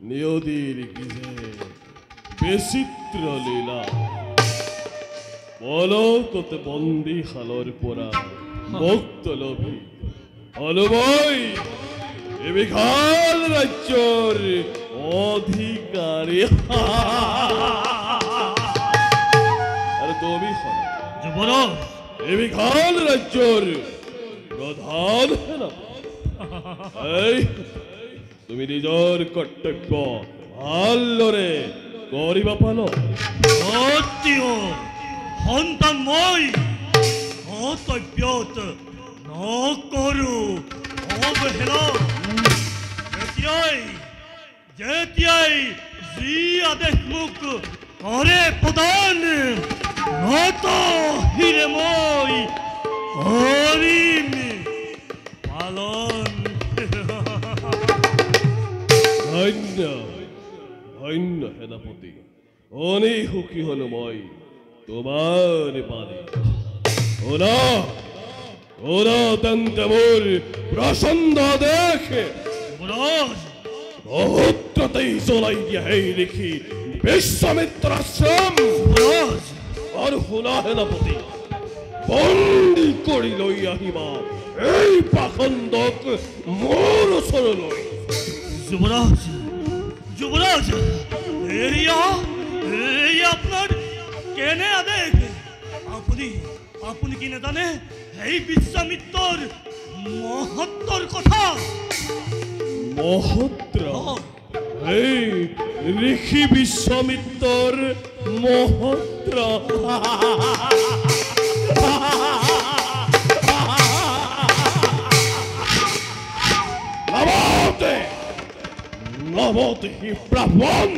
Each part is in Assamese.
নিয়তির গৃহে বিচিত্র লীলা পলকতে বন্দী হালর পোড়া মুক্ত লোভী হলবই এ বিশাল রাজ্যর অধিকারী আর তুমি হল যুবরাজ এ বিশাল রাজ্যর প্রধান এই তুমি নিজের কর্তব্য ভালরে করিবা পালো সত্যিও সন্তানময় কৰ্তব্যত নকৰো অৱহেলা যেতিয়াই যি আদেশ মোক কৰে প্ৰদান নত হিৰে মই কৰিম পালন ধন্য ধন্য সেনাপতি অনেক সুখী হলো মই তোমার পালে ওরা ওরা অত্যন্ত মোর প্রসন্ন দেখে যুবরাজ বহুত্রতেই চলাই দিয়া হেই লিখি বিশ্বামিত্র আশ্রম যুবরাজ আর শুনা সেনাপতি বন্দী কৰি লৈ আহিবা এই পাখণ্ডক মোৰ ওচৰলৈ যুবৰাজ যুবৰাজ এয়া আপনাৰ কেনে আদেশ আপুনি আপুনি কি নাজানে এই বিশ্বামিত্ৰৰ মহত্বৰ কথা মহত্ৰ এই ঋষি বিশ্বামিত্ৰৰ মহত্র নমতে নমতে হি ব্রাহ্মণ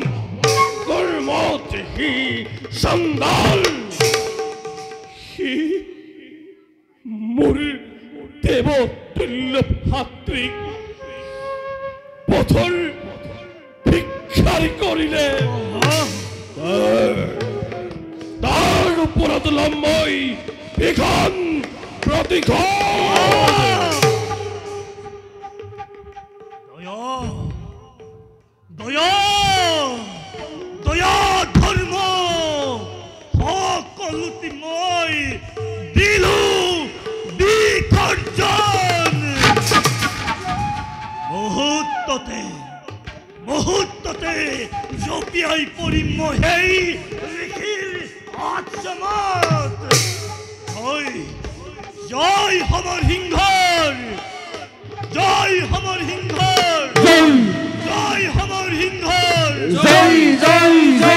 কর্মতে হি সন্দাল হি মোর দেবতুল্য ভাতৃ পথর ভিক্ষারি করিলে তার উপরত লম্বই বিঘন প্রতিঘন দয়া দয়া ধর্ম সকলোটি মই দিলো বিসৰ্জন মুহূৰ্ততে জপিয়াই পৰিম মই সেই ঋষিৰ আশ্ৰমত জয় সমৰ সিংহৰ জয় সমৰ সিংহৰ জয় সমৰ সিংহৰ জয় জয় জয়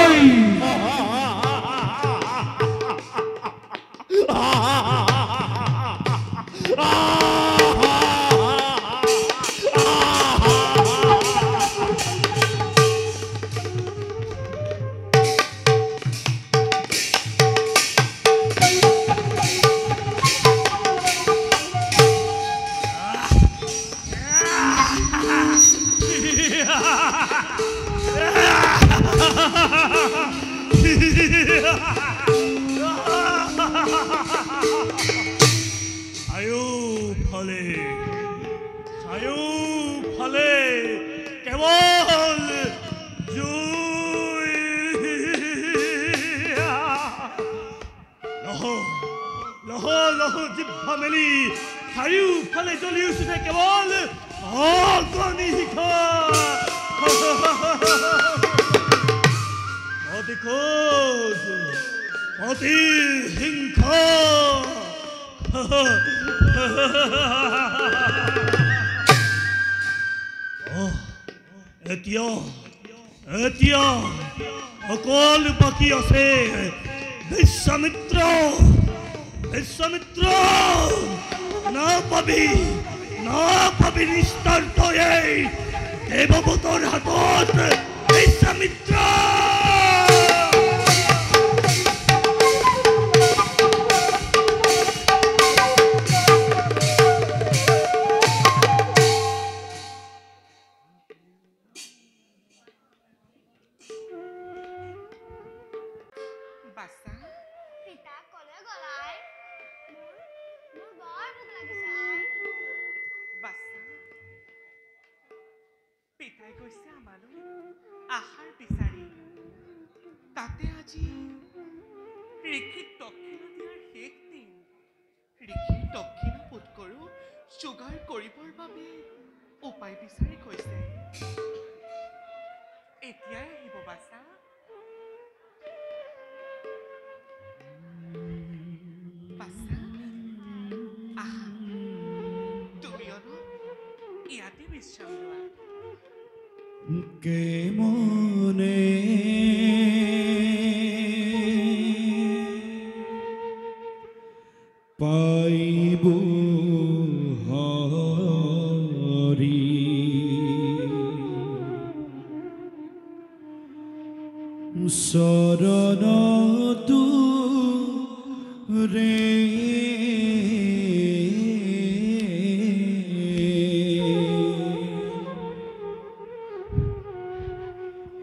চাৰিওফালে কেৱল জুই লহ লহ জিভা মেলি চাৰিওফালে জ্বলি উঠিছে কেৱল অগ্নিশিখা হিংসা এতিয়া অকল বাকী আছে বিশ্বামিত্ৰ নাপাবি নিস্তাৰ তই দেৱব্ৰতৰ হাতত বিশ্বামিত্ৰ পিতাই গৈছে আমালৈ আহাৰ বিচাৰি তাতে আজি ঋষিক দক্ষিণা দিয়াৰ শেষ দিন ঋষিৰ দক্ষিণা পোট কৰোঁ যোগাৰ কৰিবৰ বাবে উপায় বিচাৰি গৈছে এতিয়াই আহিব বাছা বাছা আহা তুমি অলপ ইয়াতে বিশ্ৰাম লোৱা কে মনে পাইব হৰি শৰণতো ৰে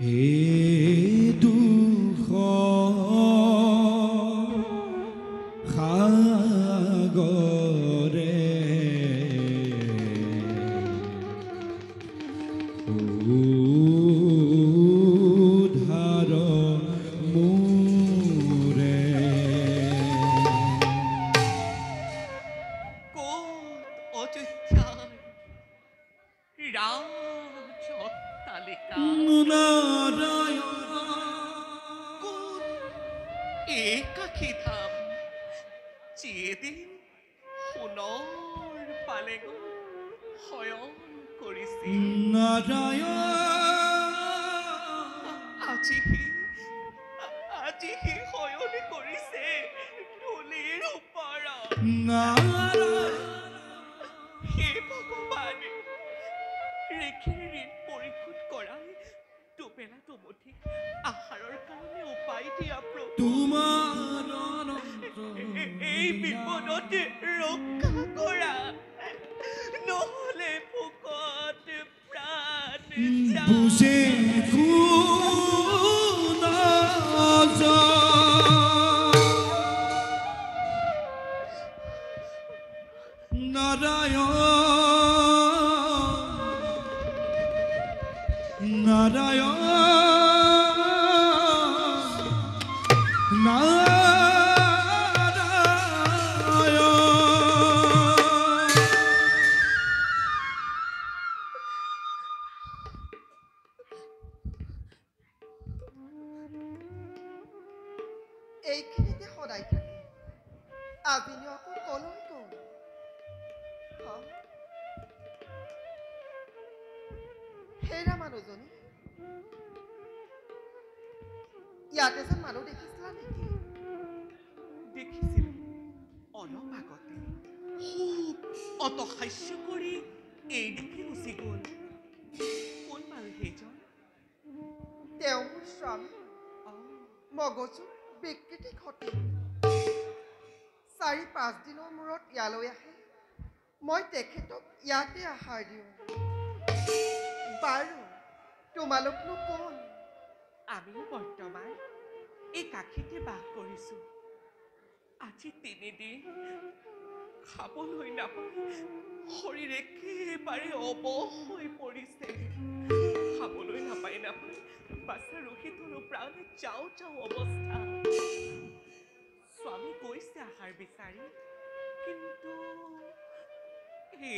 হে দুখ সাগৰে উদ্ধাৰ মোৰে ক'ত অযোধ্যাৰ ৰাজ অট্টালিকা নাৰায়ণ ক'ত একাকী ধাম যিয়েদিন সোণৰ পালেগত শয়ন কৰিছিল নাৰায়ণ আজি সি শয়ন কৰিছে ধূলিৰ ওপৰত নাৰায়ণ হে ভগৱানে ঋষিৰ ঋণ পৰিশোধ কৰাই দুবেলা দুমুঠি আহাৰৰ কাৰণে উপায় দিয়া প্ৰভু তোমাৰ এই বিপদত ৰক্ষা কৰা নহ'লে ভোকত প্ৰাণ যায় বুজে নাৰায়ণ নাৰায়ণ এইখিনিতে সদায় থাকে আবিনো আকৌ কলৈ গ'ল হেৰা মানুহজনী ইয়াতে যেন মানুহ দেখিছিলা নেকি দেখিছিলোঁ অলপ আগতে খুব অটহাস্য কৰি এইদিকে গুচি গ'ল কোন বাৰু সেইজন তেওঁ মোৰ স্বামী অঁ মগজু বিকৃতি ঘটে 4-5 দিনৰ মূৰত ইয়ালৈ আহে মই তেখেতক ইয়াতে আহাৰ দিওঁ বাৰু তোমালোকনো কোন আমিও বৰ্তমান এই কাষীতে বাস কৰিছোঁ আজি 3 দিন খাবলৈ নাপাই শৰীৰ একেবাৰে অৱশ হৈ পৰিছে খাবলৈ নাপাই বাচ্ছা ৰখি থলো প্ৰাণে যাওঁ অৱস্থা স্বামী গৈছে আহাৰ বিচাৰি কিন্তু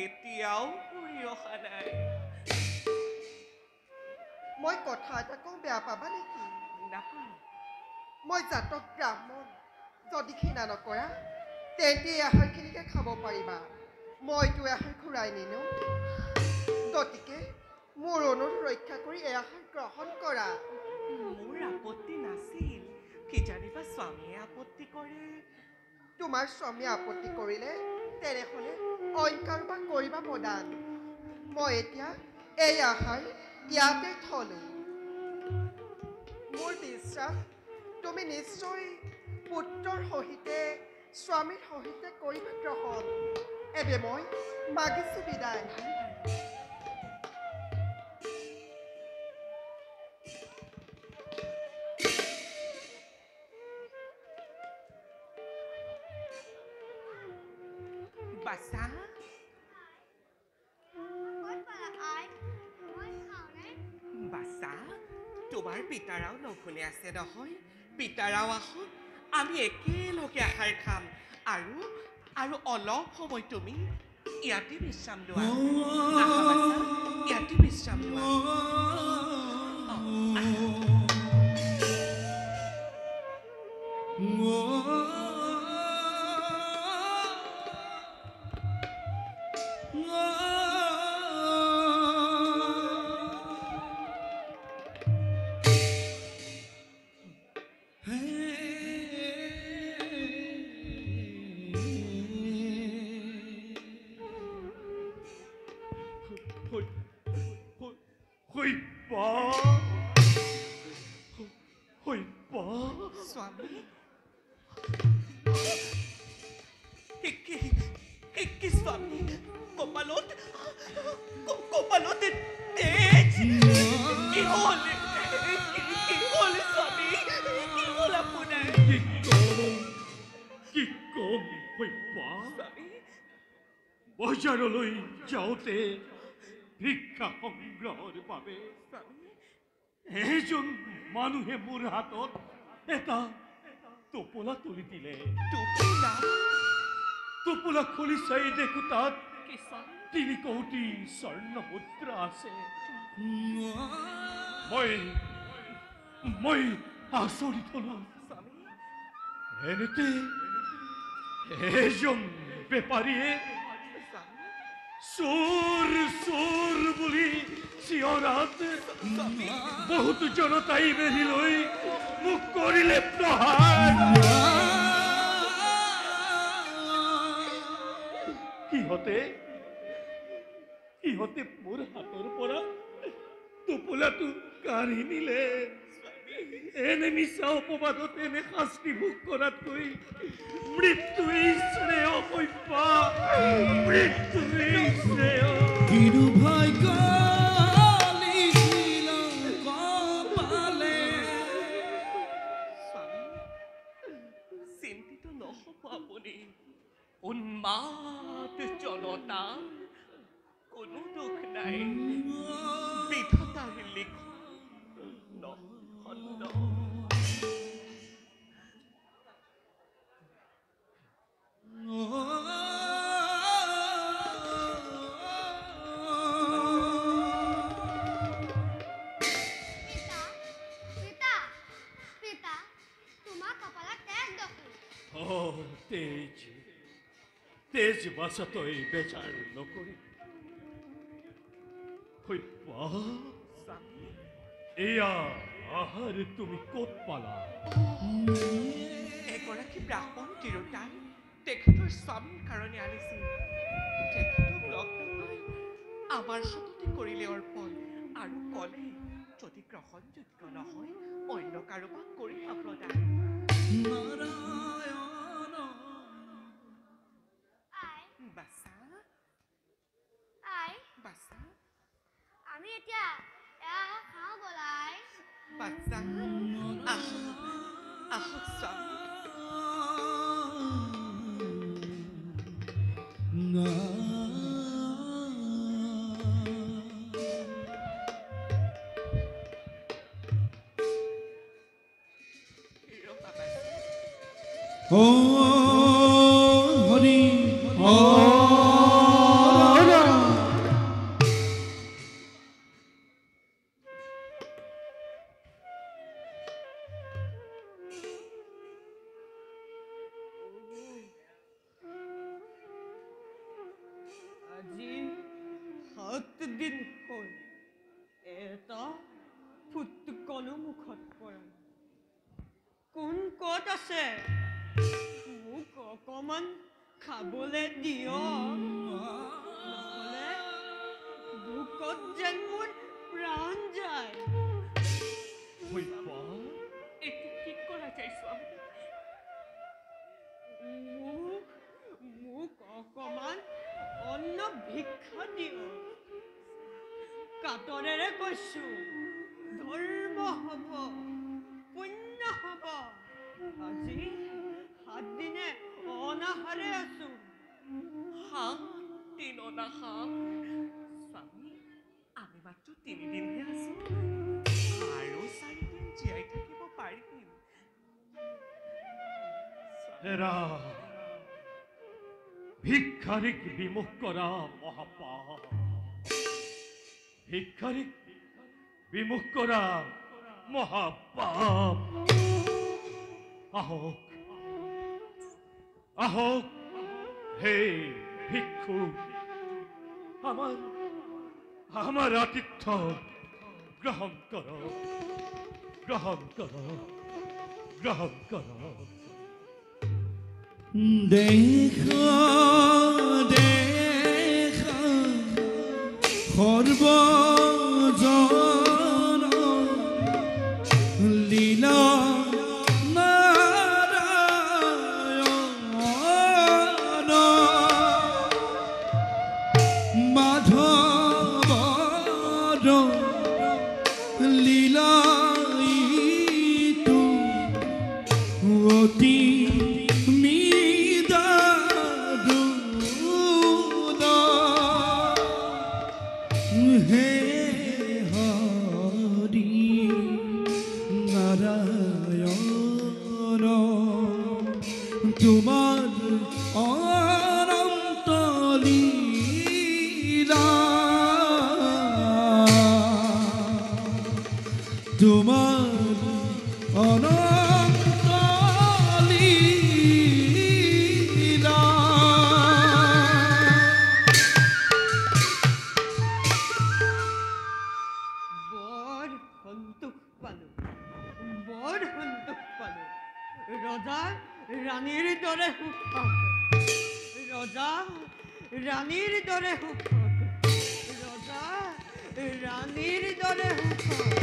এতিয়াও ঘূৰি অহা নাই মই কথা এটা কওঁ বেয়া পাবা নেকি নাপাওঁ মই জাতক ব্ৰাহ্মণ যদি ঘৃণা নকৰা তেন্তে এই আহাৰখিনিকে খাব পাৰিবা মইতো আহাৰ ঘূৰাই নিনো গতিকে মোৰ অনুৰোধ ৰক্ষা কৰি এই আহাৰ গ্ৰহণ কৰা মোৰ আপত্তি নাছিল কিজানিবা স্বামীয়ে আপত্তি কৰে তোমাৰ স্বামীয়ে আপত্তি কৰিলে তেনেহ'লে অইন কাৰোবাক কৰিবা প্ৰদান মই এতিয়া এই আহাৰ ইয়াতে থলোঁ মোৰ বিশ্বাস তুমি নিশ্চয় পুত্ৰৰ সহিতে স্বামীৰ সহিতে কৰিবা গ্ৰহণ এবে মই মাগিছোঁ বিদায় বাচ্চা ক'ত পালা আই মই খাওঁ তোমাৰ পিতাৰাও লঘোণে আছে নহয় পিতাৰাও আহক আমি একেলগে আহাৰ খাম আৰু আৰু অলপ সময় তুমি ইয়াতে বিশ্ৰাম লোৱা আহা বাছা, ইয়াতে বিশ্ৰাম লোৱা স্বামী কি স্বামী কপালত তেজ কি হ'ল স্বামী কি হ'ল আপোনাৰ কি কম হৈপা স্বামী বজাৰলৈ যাওঁতে ভিক্ষা সংগ্ৰহৰ বাবে এজন মানুহে মোৰ হাতত এটা টোপোলা তুলি দিলে টোপোলা টোপোলা খুলি চাই দেখো তাত কি স্বামী 3 কোটি স্বৰ্ণ মুদ্ৰা আছে মই আচৰিত হলো স্বামী এনেতে এজন বেপাৰীয়ে স্বামী চোৰ বুলি চিঞৰাত বহুত জনতাই বেঢ়ি লৈ মোক কৰিলে প্ৰহাৰ সিহঁতে মোৰ হাতৰ পৰা টোপোলাটো কাঢ়ি নিলে এনে মিছা অপবাদত এনে শাস্তি ভোগ কৰাতকৈ মৃত্যুৱেই শ্ৰেয় হৈপা মৃত্যুৱেই শ্ৰেয় ভাগ্য লিখিল কপালে স্বামী চিন্তিত নহব আপুনি উন্মাদ জনতা কোনো দুখ নাই বিধাতাৰ লিখন নহন্দ পিতা তোমাৰ কপালত তেজ দেখো তেজ বাছাতই বেচাৰ নকৰি হৈপা এয়া আহাৰ তুমি ক'ত পালা এগৰাকী ব্ৰাহ্মণ তিৰোতাই তেখেতৰ স্বামীৰ কাৰণে আনিছিল তেখেতক লগ নাপাই আমাৰ হাততে কৰিলে অৰ্পণ আৰু ক'লে যদি গ্ৰহণযোগ্য নহয় অন্য কাৰোবাক কৰিবা প্ৰদান আই বাছা আই বাছা আমি এতিয়া এয়া খাওঁ বলাই বাছা আহক স্বামী ৰ'বা বাছা হৰি আজি 7 দিন হ'ল এটা ফুটকলো মুখত পৰা নাই। কোন ক'ত আছে মোক অকমান খাবলৈ দিয় নহ'লে ভোকত যেন মোৰ প্ৰাণ যায় হৈপা এইটো কি কৰা যায় স্বামী মোক অকমান অন্ন ভিক্ষা দিয় কাতৰেৰে কৈছো ধৰ্ম হ'ব পুণ্য হ'ব আজি 7 দিনে অনাহাৰে আছো 7 দিন অনাহা স্বামী আমি মাত্ৰ 3 দিনহে আছো আৰু 4 এরা ভিক্ষারিক বিমুখ করা মহাপাপ। ভিক্ষারিক বিমুখ করা মহাপাপ। আহক আহক হে ভিক্ষুক, আমার আতিথ্য গ্রহণ করো, গ্রহণ করো, গ্রহণ করো। দেখা দেখা সর্বজন লীলা নারায়ণ মাধবর লীলাইতু অতি হে হরি নারায়ণ তোমার অনন্ত লীলা, তোমার অনন্ত লীলা। বৰ সন্তোষ পালোঁ, বৰ সন্তোষ পালোঁ। ৰজা ৰাণীৰ দৰে সুখ পাওক, ৰজা ৰাণীৰ দৰে সুখ পাওক, ৰজা ৰাণীৰ দৰে সুখ পাওক।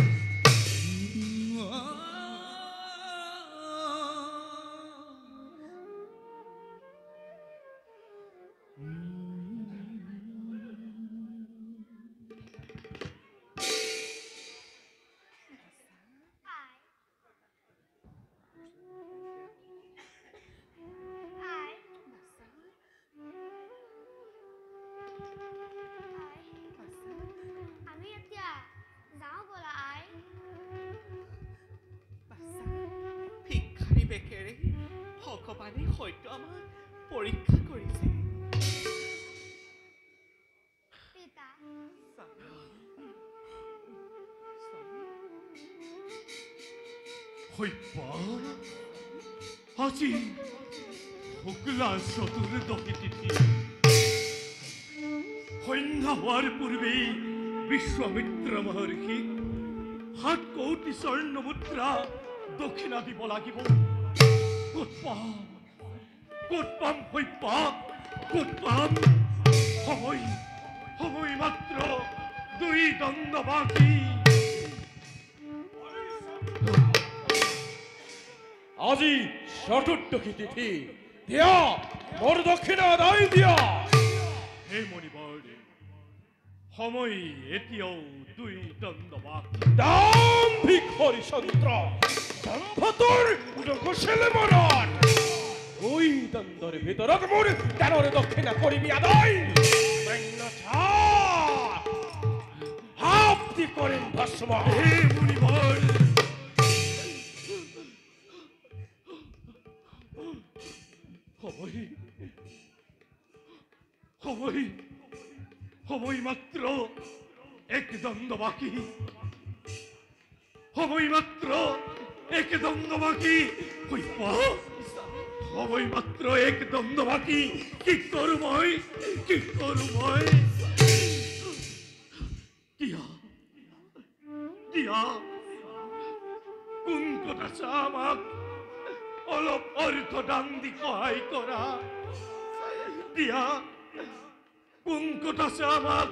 আমি এতিয়া যাওঁ ব'লা আই। ভিক্ষাৰী বেকেৰে ভগৱানে হয়তো আমাক পৰীক্ষা কৰিছে। পিতা হইপা আজি শুক্লা চতুৰ্দশী তিথি। সন্ধ্যা হোৱাৰ পূৰ্বেই বিশ্বামিত্ৰ মহৰ্ষি 7 কোটি স্বৰ্ণ মুদ্ৰা দক্ষিণা দিব লাগিব। ক'ত পাম, ক'ত পাম হইপা, ক'ত পাম? সময় মাত্ৰ 2 দণ্ড বাকী। আজি চতুৰ্দশী তিথি, দিয়া মোৰ দক্ষিণা আদায় দিয়া। হে মণিবৰ, সময় এতিয়াও 2 দণ্ড বাকী। দাম ভিক্ষরি সন্ত্র দম্ভতর কুশলে মরণ। ওই দ্বন্দ্বের ভিতরত মোর তেরোর দক্ষিণা করিবি আদায়। আপনি করেন ভস্ম। হে মণিবৰ, সময় মাত্র 1 দণ্ড বাকি। সময় মাত্র 1 দণ্ড বাকি। হইপা সময় মাত্র 1 দণ্ড বাকি। কি কৰোঁ মই, কি কৰোঁ মই? দিয়া কোন কথা চা আমাক অলপ অৰ্থ দান দি সহায় কৰা। দিয়া কোন কথা চা আমাক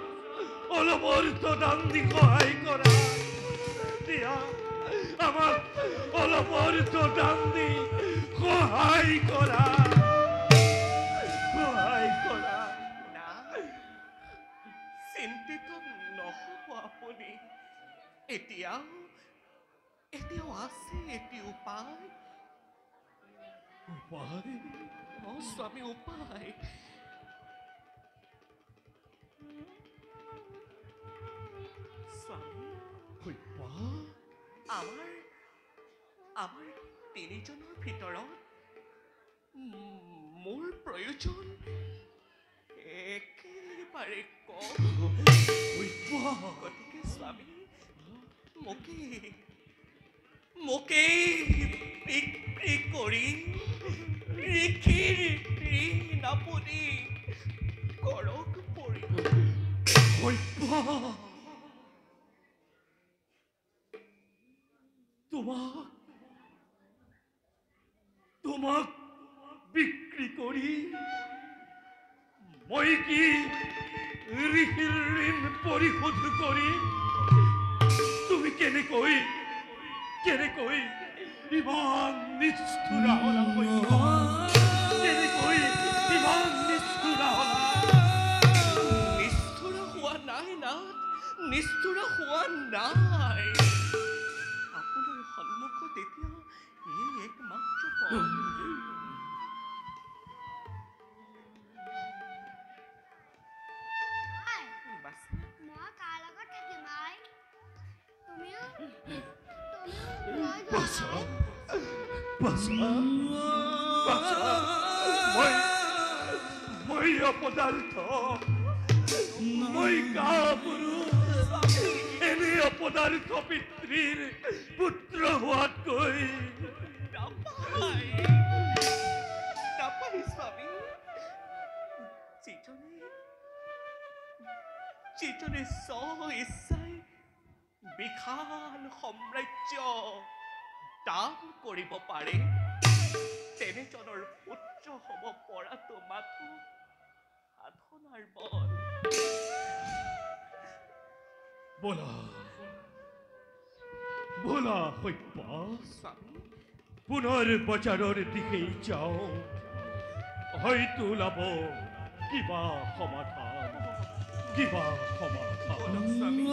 অলপ অৰ্থ দান দি সহায় কৰা। দিয়া আমাক অলপ অৰ্থ দান দি সহায় কৰা, সহায় কৰা। না, চিন্তিত নহ'ব আপুনি। এতিয়াও আছে এটি উপায়। উপায়? স্বামী, উপায়। স্বামী, হইপা আমাৰ তিনিজনৰ ভিতৰত মোৰ প্ৰয়োজন একেবাৰে কম। গতিকে স্বামী মোকেই বিক্ৰী কৰি ঋষিৰ ঋণ আপুনি কৰক পৰিশোধ। তোমাক বিক্ৰী কৰি মই কি ঋষিৰ ঋণ পৰিশোধ কৰিম? তুমি কেনেকৈ ইমান নিষ্ঠুৰা হলা? কেনেকৈ ইমান নিষ্ঠুৰা হলা? নিষ্ঠুৰা হোৱা নাই নাথ, নিষ্ঠুৰা হোৱা নাই। আপোনাৰ সন্মুখত এতিয়া এই একমাত্ৰ পথ। বাছা, মই কাৰ লগত থাকিম আই? তুমিও মই অপদাৰ্থ, মই কাপুৰুষ। এনে অপদাৰ্থ পিতৃৰ পুত্ৰ হোৱাতকৈ নাপায় স্বামী। যিজনে স্ব-ইচ্ছাই বিশাল সাম্ৰাজ্য দান কৰিব পাৰে, তেনেজনৰ পুত্ৰ হ'ব পৰাটো মাথো সাধনাৰ বল। বলা সত্য, স্বামী, পুনৰ বজাৰৰ দিশেই যাওঁ। হয়তো ওলাব কিবা সমাধান। স্বামী।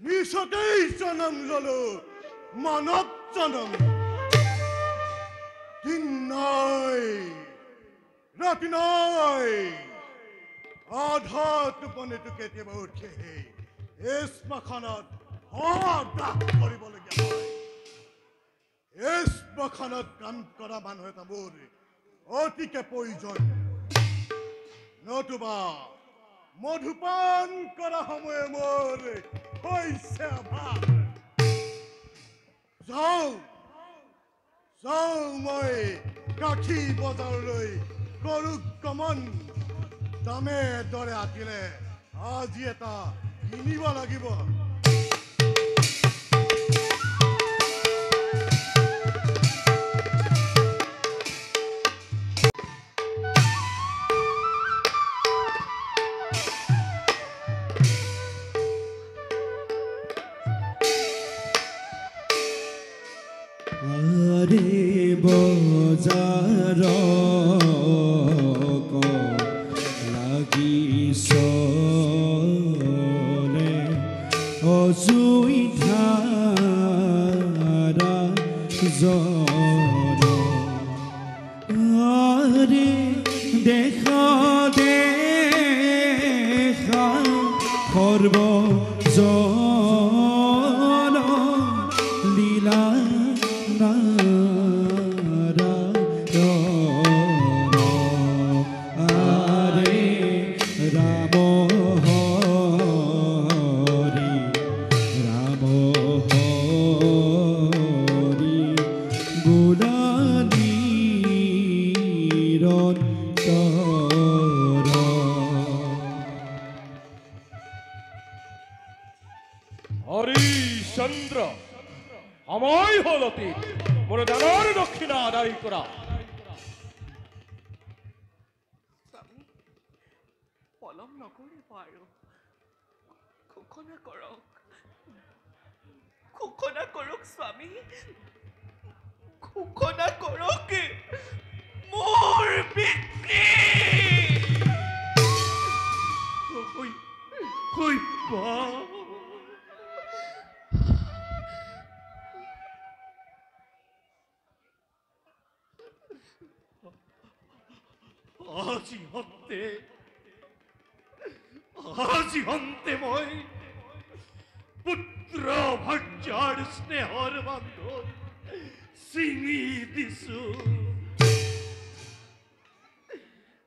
নিশতেই জনম ললো, মানৱ জনম। দিন নাই, ৰাতি নাই, আধা টোপনিটো কেতিয়াবা উঠে এই শ্মশানত দাহ কৰিবলগীয়া হয়। এই শ্মশানত কাম কৰা মানুহ এটা মোৰ অতিকে প্ৰয়োজন, নতুবা মধুপান কৰা সময়ে মোৰ হৈছে অভাৱ। যাওঁ মই কাঠি বজাৰলৈ কৰো গমন। দামে দৰে আতিলে আজি এটা কিনিব লাগিব। আৰে বজাৰ লাগিছলে অজুই ধাৰা জন আৰে দেখা দেখা সৰ্বজন লীলা নাৰায়ণ আৰে ৰাম হৰি ৰাম হৰি গুণানী হৰিশ্চন্দ্ৰ আমায় হলতি মোৰ দানৰ দক্ষিণা আদায় কৰা স্বামী পলম নকৰিব আৰু ঘোষণা কৰক স্বামী ঘোষণা কৰক মোৰ পিতৃ কই পা আজি হন্তে মই পুত্ৰ ভাৰ্যাৰ স্নেহৰ বান্ধোন ছিঙি দিছো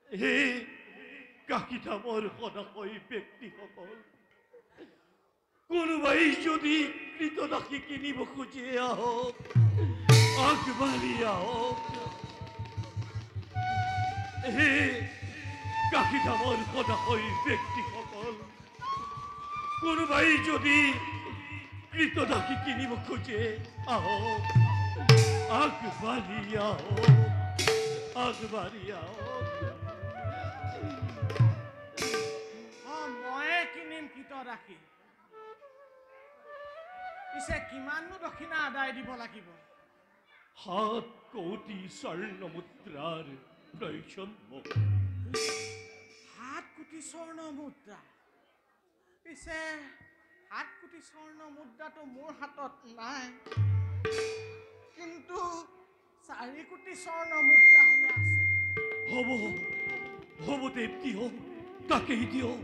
হে কাকিধামৰ সদাশয় ব্যক্তিসকল কোনোবাই যদি কৃতদাসী কিনিব খুজি আহক আগবাঢ়ি আহক হে কাকিধামৰ সদাশয় ব্যক্তিসকল কোনোবাই যদি কৃতদাসী কিনিব খোজে আহক আগবাঢ়ি আহক ময়ে কিনিম কীট ৰাখি পিছে কিমাননো দক্ষিণা আদায় দিব লাগিব 7 কোটি স্বৰ্ণ মুদ্ৰাৰ প্ৰয়োজন মোক 7 কোটি স্বৰ্ণ মুদ্ৰা পিছে 7 কোটি স্বৰ্ণ মুদ্ৰাটো মোৰ হাতত নাই কিন্তু 4 কোটি স্বৰ্ণ মুদ্ৰা হলে আছে হ'ব দেৱতী হওক তাকেই দিয়ক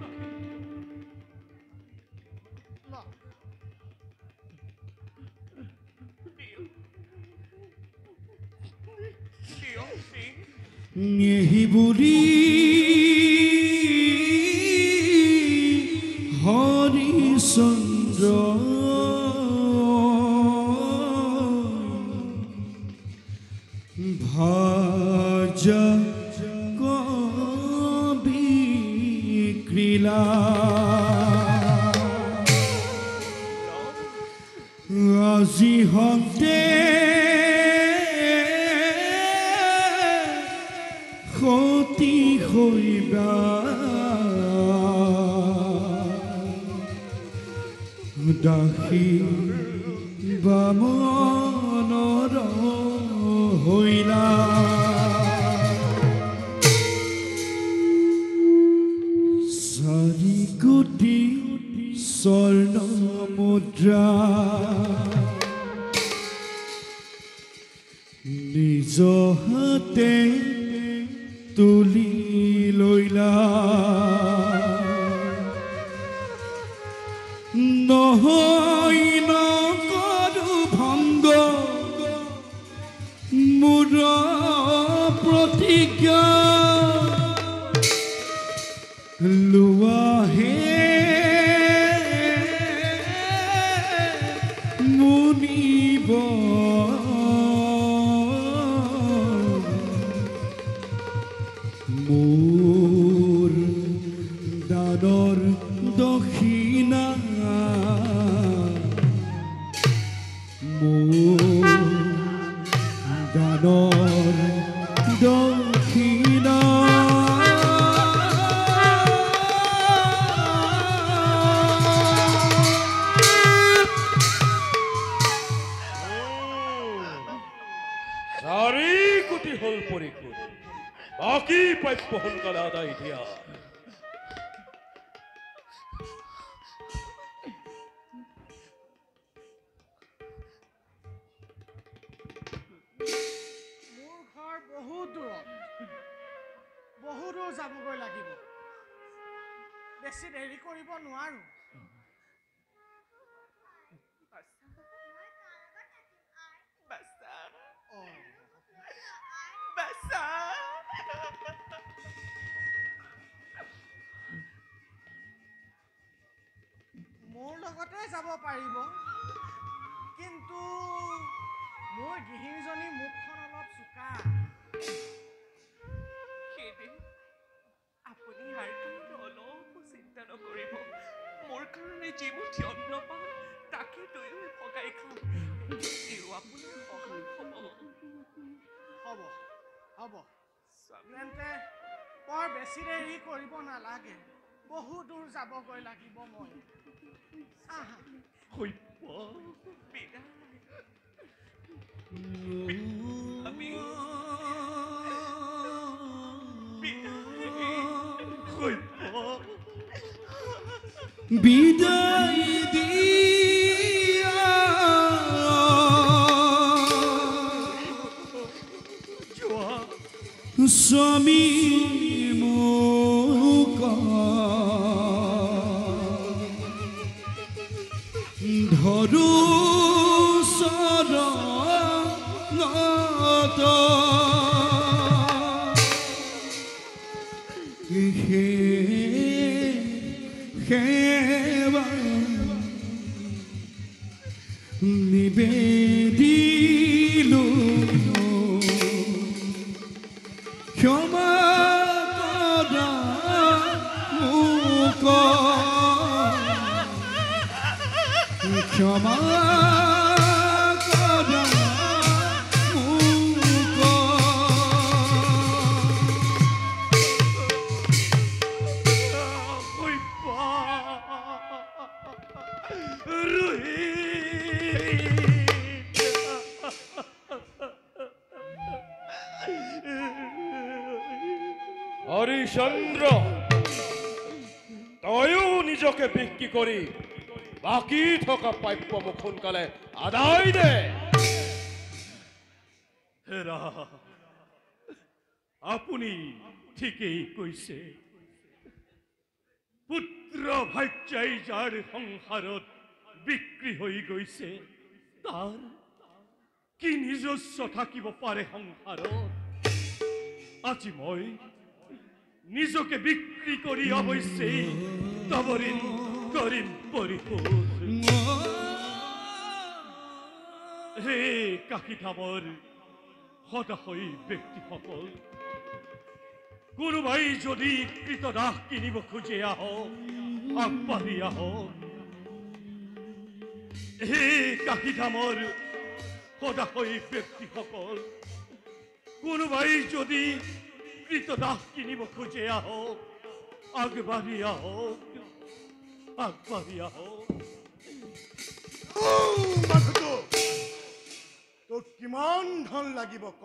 এহি বুলি হৰিচন্দ্ৰ ভাৰ্যা কবি ক্ৰীলা আজি হন্তে ক্ষতি হইবা দাসী বামনৰ হইলা 4 কোটি স্বৰ্ণ মুদ্ৰা নিজ হাতে তুলি লইলা নহয় নকৰো ভংগ মোৰ প্ৰতিজ্ঞা লোৱাহে মুনিব মোৰ দানৰ দক্ষিণা মোৰ দানৰ দক্ষিণা বাকী প্ৰাপ্য সোনকালে আদায় দিয়া। মোৰ ঘৰ বহুত দূৰত, বহু দূৰ যাবগৈ লাগিব। বেছি দেৰি কৰিব নোৱাৰো। মোৰ লগতে যাব পাৰিব, কিন্তু মোৰ গৃহিণীজনী মুখখন অলপ চোকা। আপুনি ইয়াৰ কাৰণে অলপো চিন্তা নকৰিব। মোৰ কাৰণে যি মুঠি অন্ন পাওঁ তাকে দুয়োৱে ভগাই খাম। এও আপোনাৰ সহায় হ'ব। হ'ব হ'ব, তেন্তে বৰ বেছি দেৰি কৰিব নালাগে। বহু দূৰ যাবগৈ লাগিব মই। আহা। শৈব্য বিদায়। আমি শৈব্য বিদায় দিয়া যোৱা স্বামী মোক ধৰো চৰণত সেৱা নিবেদিলো ক্ষমা কৰা মোক ক্ষমা কৰা মোক শৈব্য হৰিচন্দ্ৰ, তয়ো নিজকে বিক্ৰী কৰি বাকী থকা প্ৰাপ্য মোক সোনকালে আদায় দে। হেৰা, আপুনি ঠিকেই কৈছে। পুত্ৰ ভাৰ্যাই যাৰ সংসাৰত বিক্ৰী হৈ গৈছে, তাৰ কি নিজস্ব থাকিব পাৰে সংসাৰত? আজি মই নিজকে বিক্ৰী কৰি অৱশ্যে তবৰিন কৰিম পৰিশোধ। হে কাশীধামৰ সদাশয় ব্যক্তিসকল, কোনোবাই যদি কৃতদাস কিনিব খোজে আহক, আগবাঢ়ি আহক। হে কাশীধামৰ সদাশয় ব্যক্তিসকল, কোনোবাই যদি কৃতদাস কিনিব খোজে আহক, আগবাঢ়ি আহক, আগবাঢ়ি আহক। মাথোটো, তোক কিমান ধন লাগিব ক?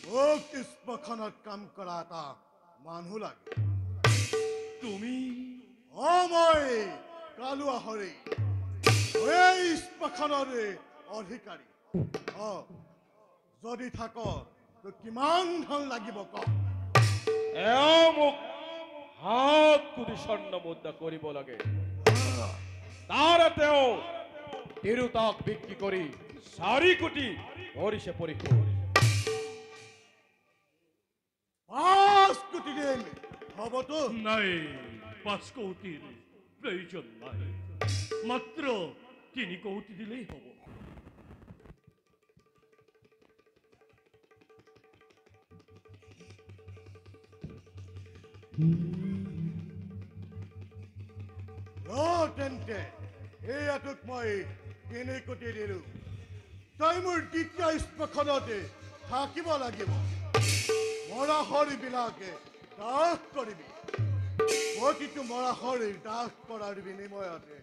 মোক ইস্পাখনত কাম কৰা এটা মানুহ লাগে। তুমি মই কালুৱা হৰি, এই ইস্পাখনৰে অধিকাৰী। যদি থাক, তোক কিমান ধন লাগিব ক? এওঁ মোক 7 কোটি স্বৰ্ণ মুদ্ৰা কৰিব লাগে। তাৰে তেওঁ তিৰোতাক বিক্ৰী কৰি 4 কোটি কৰিছে পৰিশোধ। 5 কোটি দিম, হ'বতো? নাই, 5 কোটিৰ প্ৰয়োজন নাই, মাত্ৰ 3 কোটি দিলেই হ'ব। তেন্তে এয়া তোক মই 3 কোটি দিলো। তই মোৰ দ্বিতীয় ইস্পাখনতে থাকিব লাগিব। মৰাশৰীবিলাকে দাস কৰিবি। প্ৰতিটো মৰাশৰীৰ দাস কৰাৰ বিনিময়তে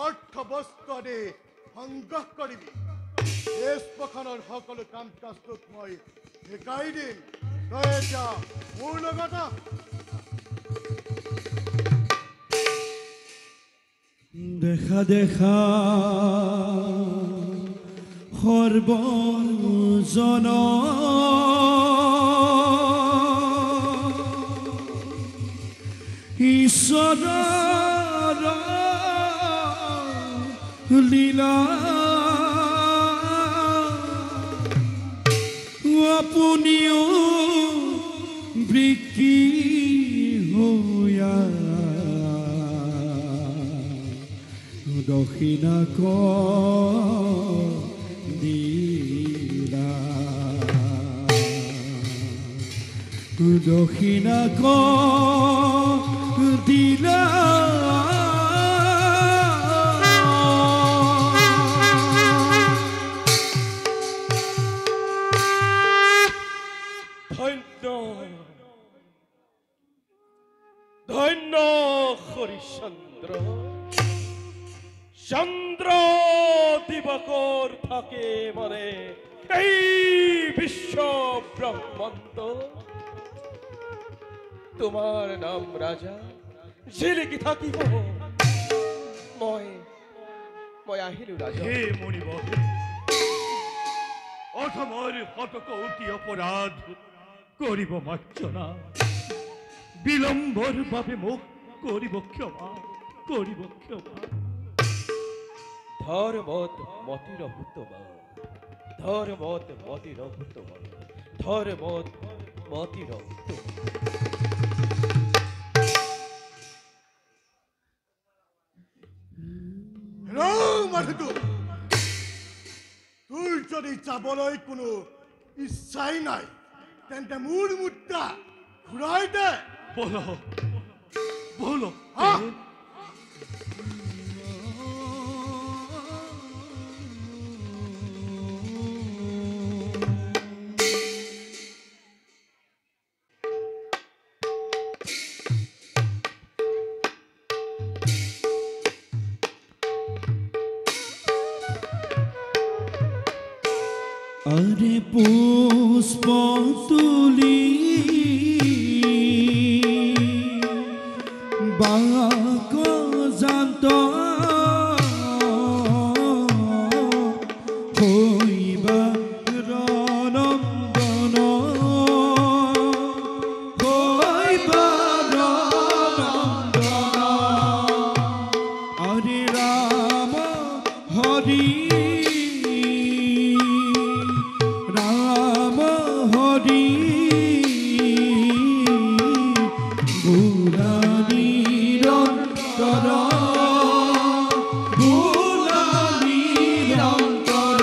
অৰ্থ বস্তু আদি সংগ্ৰহ কৰিবি। ইস্পাখনৰ সকলো কাম কাজ তোক মই শিকাই দিম। তই এতিয়া মোৰ লগত আহ। দেখা দেখা সৰ্বজন ঈশ্বৰৰ লীলা আপুনিও বৃক্কি হৈয়া দক্ষিণা দিলা দক্ষিণা দিলা ধন্য ধন্য হরিশ্চন্দ্র চন্দ্র দিবকর থাকে মানে এই বিশ্ব ব্রহ্মাণ্ড তোমার নাম রাজা জিলিকি থাকিব মই আহিলো রাজা হে মণিব অসমৰ শতকোটি অপৰাধ কৰিব মাৰ্জনা বিলম্বৰ বাবে মোক কৰিব ক্ষমা ধৰ্মত মতিৰ হুতমা ধৰ্মত মতিৰ হুতমা ধৰ্মত মতিৰ হুতমা হেল্ল' মানুহটো তোৰ যদি যাবলৈ কোনো ইচ্ছাই নাই তেন্তে মোৰ মুদ্ৰা ঘূৰাই দে। বলো হা? আরে পুষ্প তুলি বাক জান্ত হইবা রনন্দন হইবা রনন্দন আরে রাম হরি রাম হরি ভোলা নিরন্তর ভোলা নিরন্তর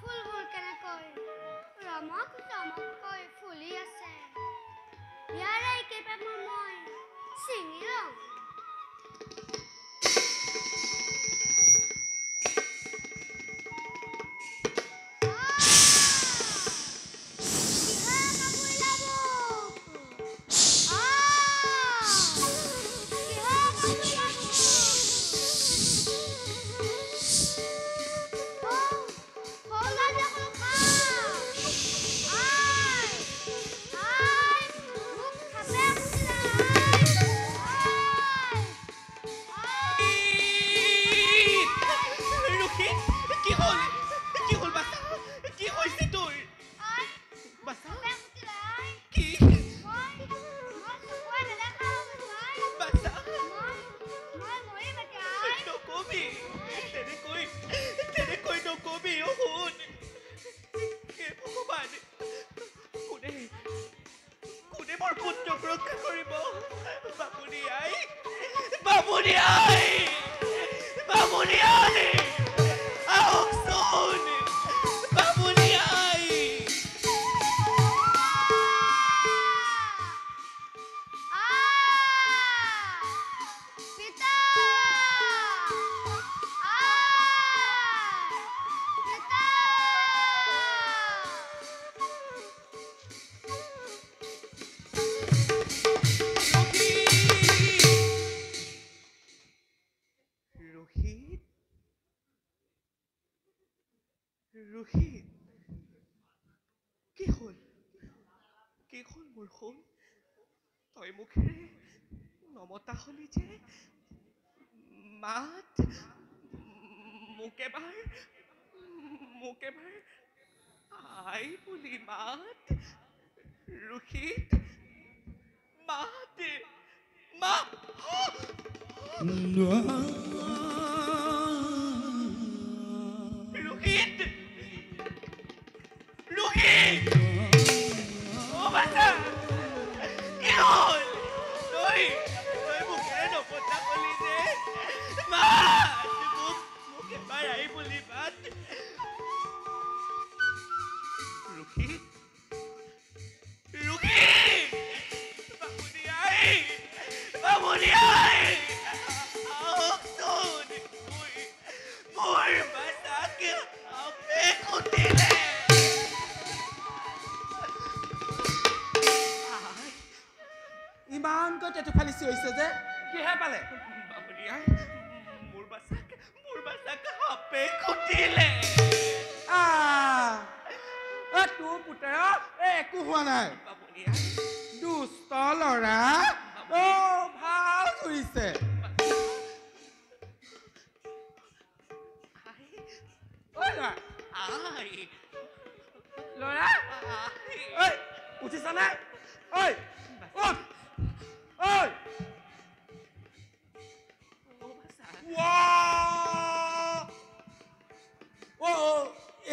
ফুলবোৰ কেনেকৈ ৰমক ৰমককৈ ফুলি আছে। ইয়াৰে কেইপামান মই ছিঙি লওঁ। শুন তই মুখেৰে নমতা হলি যে মাত মোক এবাৰ আই বুলি মাত ৰুখিত মাত মাত ৰুখিত ৰুখিত অ বাছা কি হ'ল তই মুখেৰে নপতা কলি যে মাত মোক এবাৰ আই বুলি মাত ৰুখিত বামুনি আই আহক চোন মোৰ বাচ্চাকে আপে খুটিলে ইমানকৈ তেতু ফালিছি হৈছে যে কিহে পালে বামুনি আই মোৰ বাচ্চাকে আপে খুটিলে তোৰ পুতেৰ একো হোৱা নাই বামুনি আই দুষ্ট ল'ৰা ভাল কৰিছে ল'ৰা উঠিছানে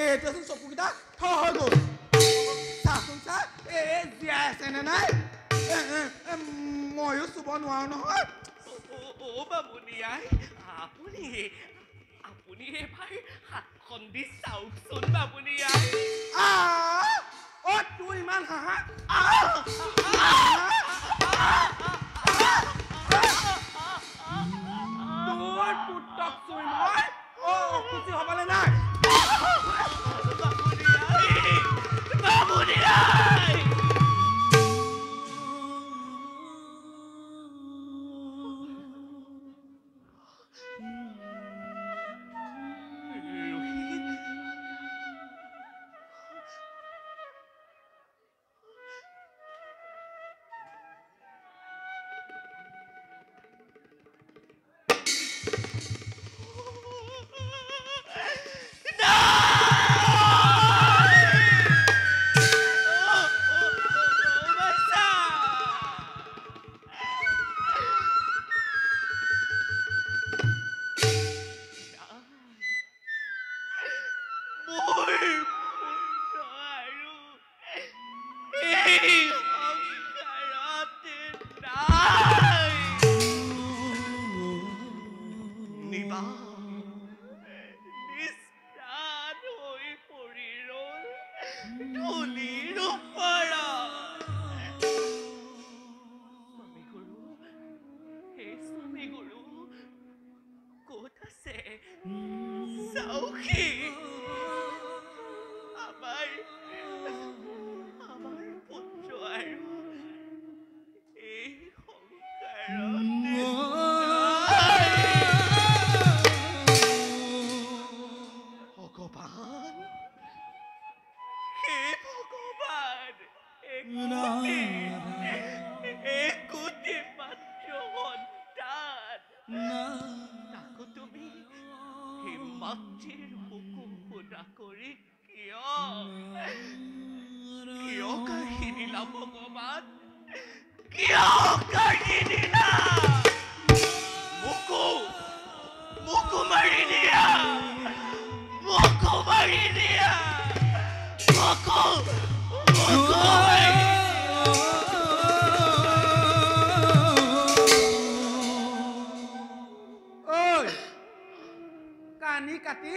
এইটোচোন চকুকেইটা থ হৈ গ'ল চাচোন চা জীয়াই আছে নে নাই ময়ো চুব নোৱাৰো নহয় বামুনি আই আপুনি এবাৰ হাতখন দি চাওকচোন বামুনি আই তোৰ ইমান হাঁহা তোৰ পুত্ৰক চুই মই খুচি হ'বলৈ নাই বামুনি আই কানি কাটি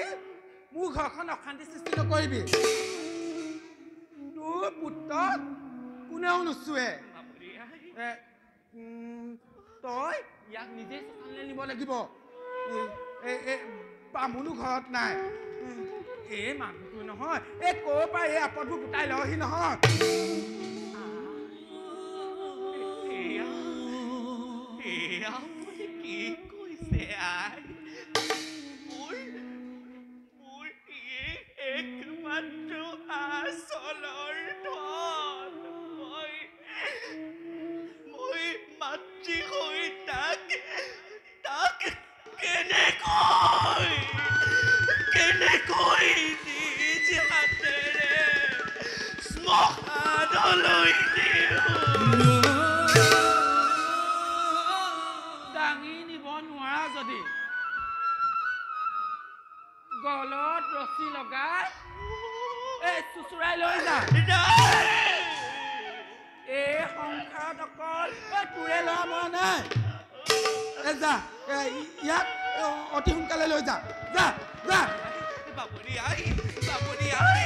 মোৰ ঘৰখন অশান্তি সৃষ্টি নকৰিবি তোৰ পুত্ৰক কোনেও নুচুৱে তই ইয়াক নিজে শ্মশানলৈ নিব লাগিব বামুণো ঘৰত নাই এই মানুহটো নহয় ক'ৰ পৰা এই আপদবোৰ গোটাই লহি নহয় কি কৈছে আই একমাত্ৰ আচলৰ ধন নাই যা ইয়াক অতি সোনকালে লৈ যা যা যা বাবুনি আই বাবুনি আই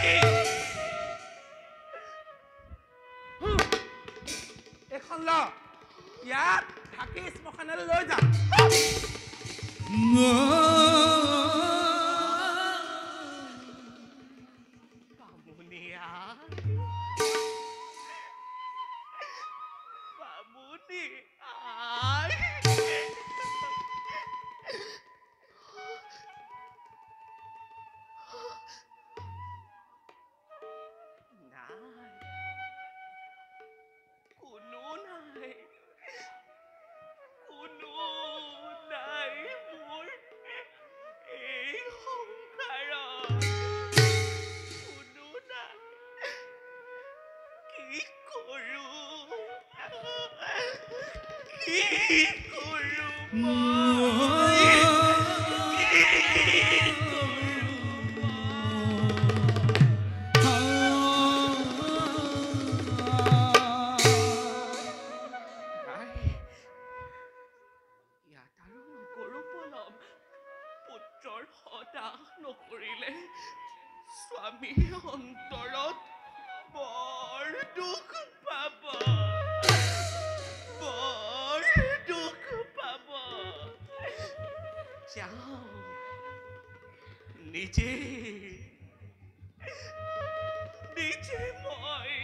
এখন ল ইয়াক ঢাকি শ্মশানলৈ লৈ যা বাবুনি আই বাবুনি আই স্বামীৰ অন্তৰত বৰ দুখ পাব যাওঁ নিজে মই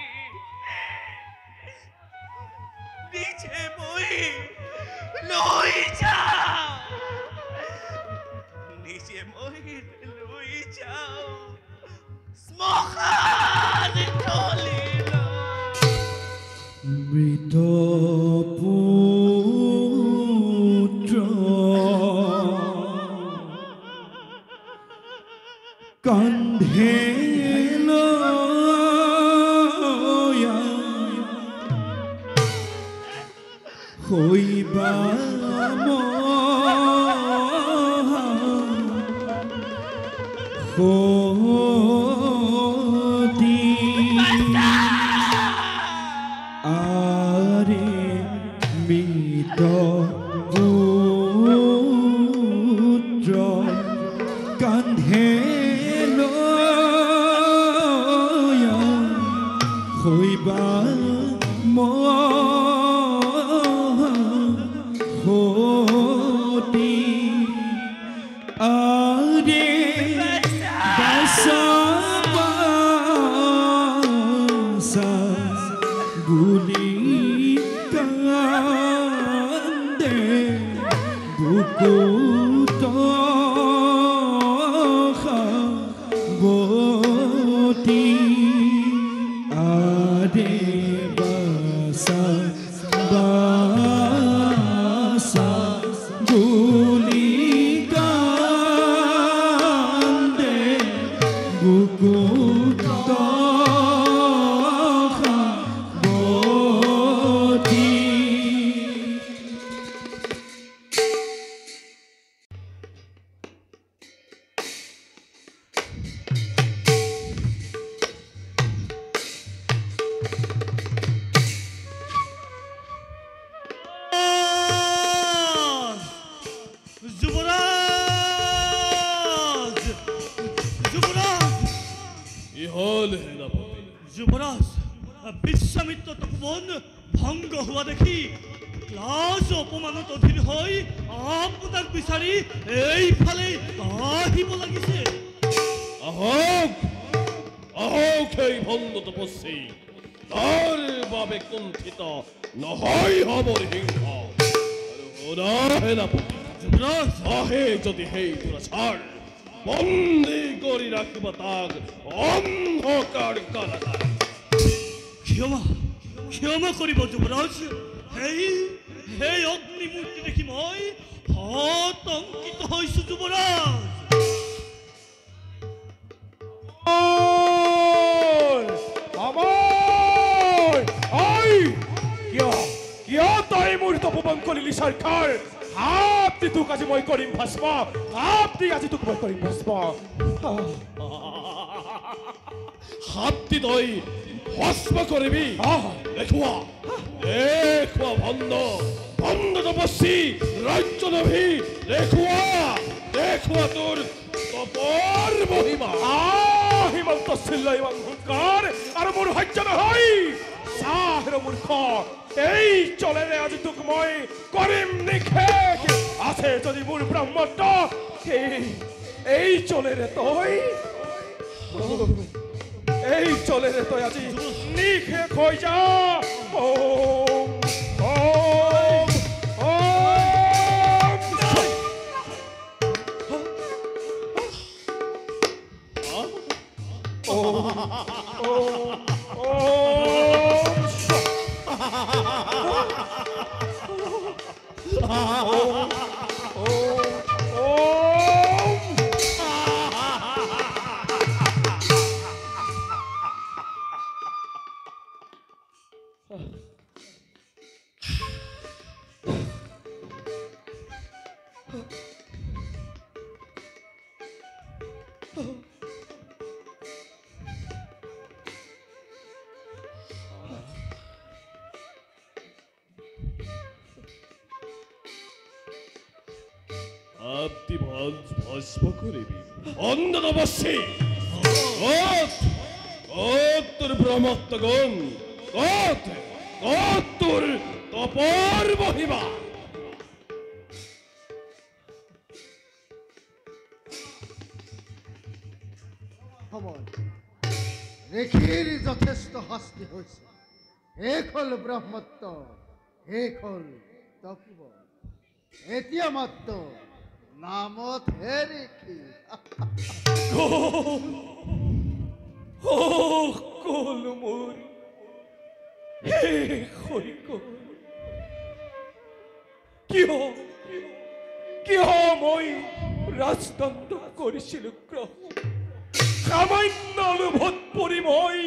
লৈ যাওঁ লৈ যাওঁ শ্মশান মৃত পুত্ৰ কান্ধে লয়া হইবা আৰে মৃত পুত্ৰ কান্ধে লয়া হইবা মহতি আরে গুলি কান্দে বুকুত খাবতি আরে বাসা বাসা গুলি কান্দে বুকুত যুবরাজ বিশ্বামিত্র তপবন ভঙ্গ হওয়া দেখি ক্লাস অপমানত অধীর হই আপনাক বিচাৰি এইফালে আহিব লাগিছে আহক আহক এই ভণ্ড তপস্বী তাৰ বাবে কুণ্ঠিত নহয় হবৰ সিংহ আৰু সেনাপতি যুবৰাজ আহে যদি সেই দুৰাচাৰ বন্দী কৰি ৰাখিব তাক অন্ধকাৰ কাৰাগাৰ ক্ষমা কৰিব যুবৰাজ সেই অগ্নিমূৰ্তি দেখি মই হতংকিত হৈছো যুবৰাজ কিয় তই মোৰ তপবন কৰিলি চৰকাৰ আপনি তোক আজি মই কৰিম ভস্ম আপনি আজি তোক মই কৰিম ভস্ম হাতটি তই ভস্ম কৰিবি দেখুৱা ভণ্ড ভণ্ড তপস্বী ৰাজ্যনভি দেখুৱা তোৰ তপৰ মহিমা হিমন্ত চিল্লা ইমান হুংকাৰ আৰু মোৰ সহ্য নহয় চাহেৰ মূৰ্খ এই চলেৰে আজি তোক মই কৰিম নিশেষ আছে যদি মোৰ ব্ৰহ্মত্ব এই চলেৰে তই আজি নিশেষ হৈ যা ওম ওম আপনি ভস্ম কৰিবি অন্ধ তপস্বী তোৰ ব্ৰহ্মত্বগুণ তোৰ তপৰ মহিমা সময় ৰেখীৰ যথেষ্ট শাস্তি হৈছে এক হ'ল ব্ৰহ্মত্ব এক হ'ল তপব এতিয়া মাত্ৰ নামতহে ৰেখী কল মোৰ শেষ হৈ গ'ল কিয় মই ৰাজদণ্ড কৰিছিলোঁ গ্ৰহ সামান্য লোভত পৰি মই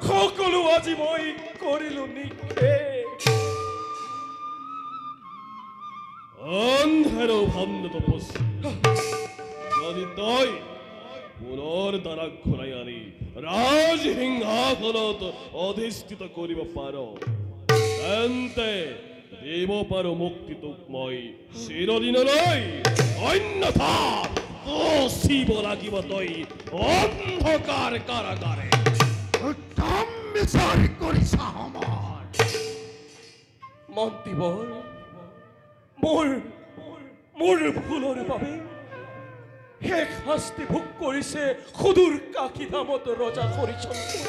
সকলো আজি মই কৰিলো নিশেষ অন্ধেৰ ভণ্ড তপস্বী যদি তই পুনৰ দ্বাৰা ঘূৰাই আনি ৰাজসিংহাসনত অধিষ্ঠিত কৰিব পাৰ তেন্তে দিব পাৰো মুক্তি তোক মই চিৰদিনলৈ অন্যথা শিৱ লাগিব তই অন্ধকাৰ কাৰাগাৰে বিচাৰ কৰিছা সময় মন্ত্ৰীবৰ মোৰ ভুলৰ বাবে শেষ শাস্তি ভোগ কৰিছে সুদূৰ কাশীধামত ৰজা হৰিচন্দ্ৰ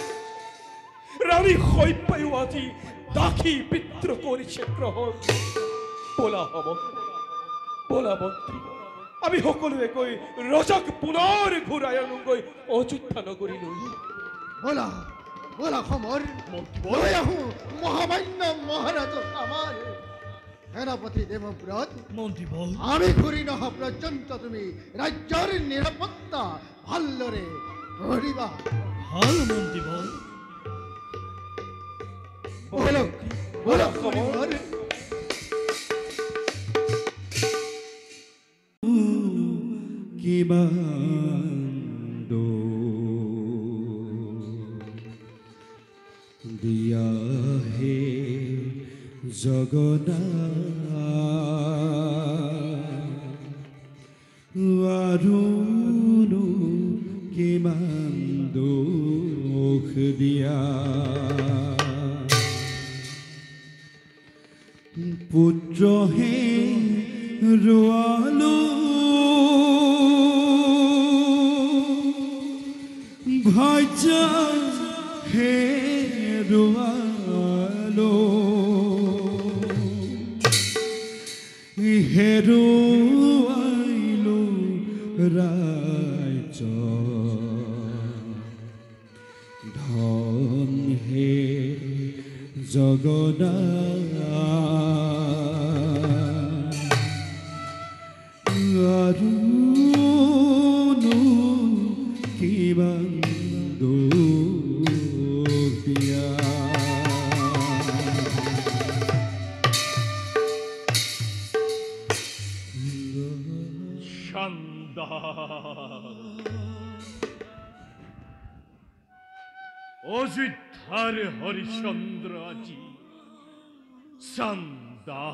ৰাণী শৈব্যায়ো আজি দাসী বিদ্ৰোহ কৰিছে গ্ৰহণ বোলা মন্ত্ৰী আমি সকলোৱে গৈ ৰজাক পুনৰ ঘূৰাই আনোগৈ অযোধ্যা নগৰীলৈ বলা বলা সময় লৈ আহো মহামান্য মহাৰাজক আমাৰ সেনাপতি দেৱব্ৰত মন্ত্ৰীবল আমি ঘূৰি নহা পৰ্যন্ত তুমি ৰাজ্যৰ নিৰাপত্তা ভালদৰে ধৰিবা ভাল মন্ত্ৰীবল বলক বলক সময় কিমান দিয়া হে আৰুনো কিমান দুখ দিয়া পুত্ৰহে ৰোৱালো ভাইজা হে ৰোৱালো হেৰুৱাইলো ৰাজ্য ধন হে জগদা আৰুনো কিমান দুখ দিয়া অযোধ্যাৰ হৰিচন্দ্ৰ আজি চন্দা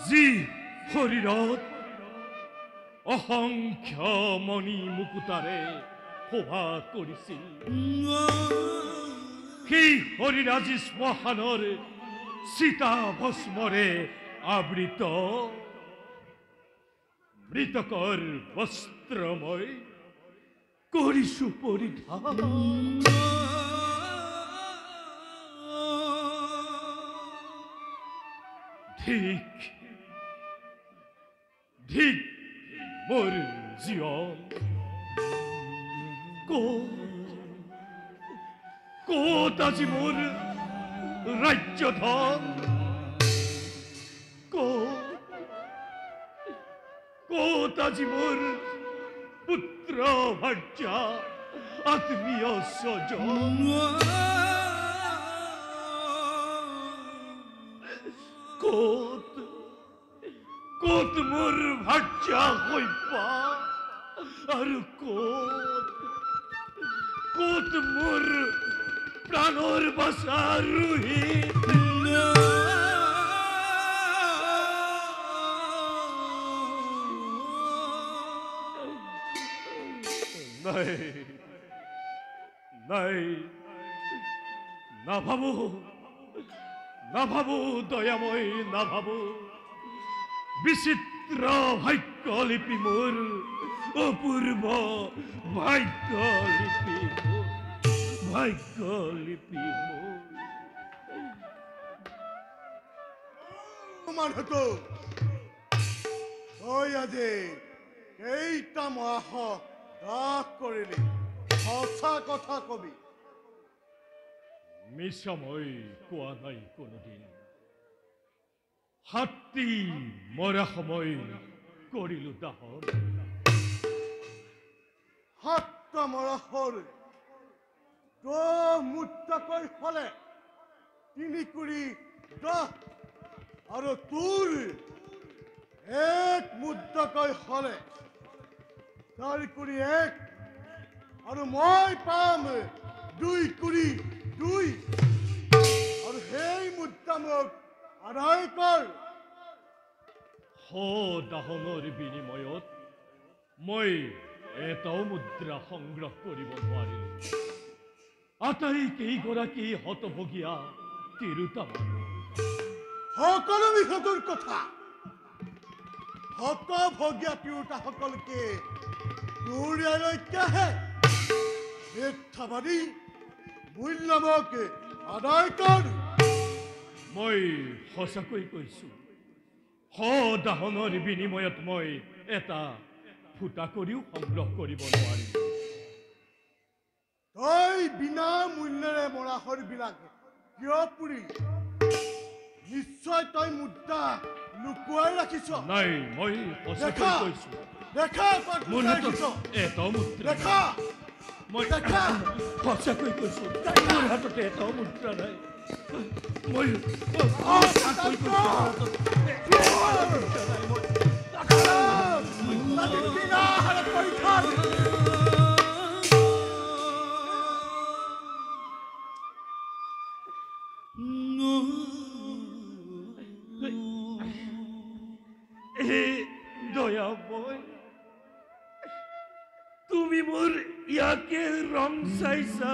যি শৰীৰত অসংখ্য মণি মুকুতাৰে শোভা কৰিছিল সেই শৰীৰ আজি শ্মশানৰ চিতা ভস্মৰে আবৃত মৃতকৰ বস্ত্ৰ মই কৰিছো পৰিধান ধিক ধিক মোৰ জীৱন ক'ত আজি মোৰ ৰাজ্যধন ক'ত আজি মোৰ পুত্ৰ ভাৰ্যা আত্মীয় স্বজন ক'ত মোৰ ভাৰ্যা শৈপা আৰু ক'ত মোৰ প্ৰাণৰ বাচা ৰোহিত নাই নাভাবো দয়াময় নাভাবো বিচিত্ৰ ভাগ্যলিপি মোৰ অপূৰ্ব ভাগ্যলিপি মোৰ মানুহটো তই আজি কেইটা মাহ দাস কৰিলি সঁচা কথা কবি মিছা মই কোৱা নাই কোনোদিন হাতী মৰা সময় কৰিলো দাহন হাতটা মৰা হ'ল মুদ্ৰাকৈ হলে 3 কুৰি 10 আৰু তোৰ 1 মুদ্ৰাকৈ হলে 4 কুৰি 1 আৰু মই পাম 2 কুৰি 2 আৰু সেই মুদ্ৰা মোক আদায় কৰ দাহনৰ বিনিময়ত মই এটাও মুদ্ৰা সংগ্ৰহ কৰিব নোৱাৰিলো আটাইকেইগৰাকী হতভগীয়া তিৰোতা মানুহ সকলো বিষয়টোৰ কথা হতভগীয়া তিৰোতাসকলকে দৌৰিয়ালৈকেহে মিথ্যাবাদী মূল্যমক আদায় কৰ মই সঁচাকৈ কৈছো দাহনৰ বিনিময়ত মই এটা ফুটা কৰিও সংগ্ৰহ কৰিব নোৱাৰিলো তই বিনা মূল্যৰে মৰা হৰবিলাক কিয় পুৰি নিশ্চয় তই মুদ্ৰা লুকুৱাই ৰাখিছ নাই মই সঁচাকৈ কৈছো দেখা মোৰ হাতত এটাও মুদ্ৰা দেখা মই সঁচাকৈ কৈছো মোৰ হাতত এটাও মুদ্ৰা নাই মই সঁচাকৈ কৈছো দয়াময় তুমি মোৰ ইয়াকে ৰং চাইছা